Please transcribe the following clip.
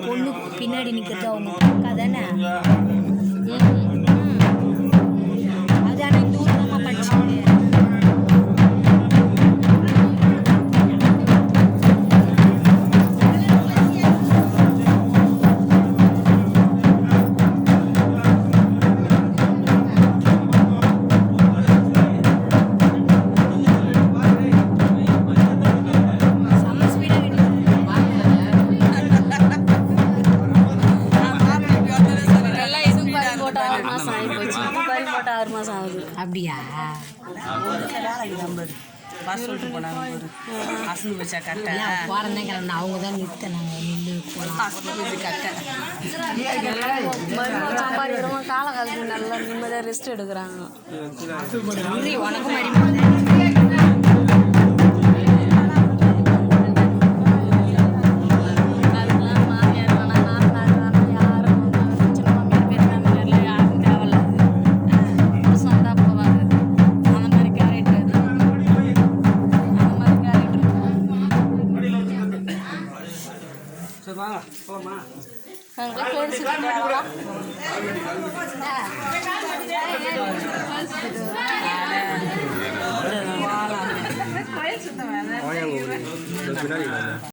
பொண்ணுக்கு பின்னாடி நிற்கிறது அவங்க அக்கா தானே. அது ஆனால் இந்த ஊர் தான்மா படிச்சுங்க. அப்படியா சொல்லிட்டு போனாங்க அசந்து வச்சா கட்ட போறேன் கிளம்பு அவங்க தான் நிறுத்தினாங்க நெல்லு சம்பாதிக்கிறவங்க காலகாலத்துக்கு நல்லா நிம்மதியாக ரெஸ்ட் எடுக்கிறாங்க. உனக்கும் வாங்க போமா பின்னாடி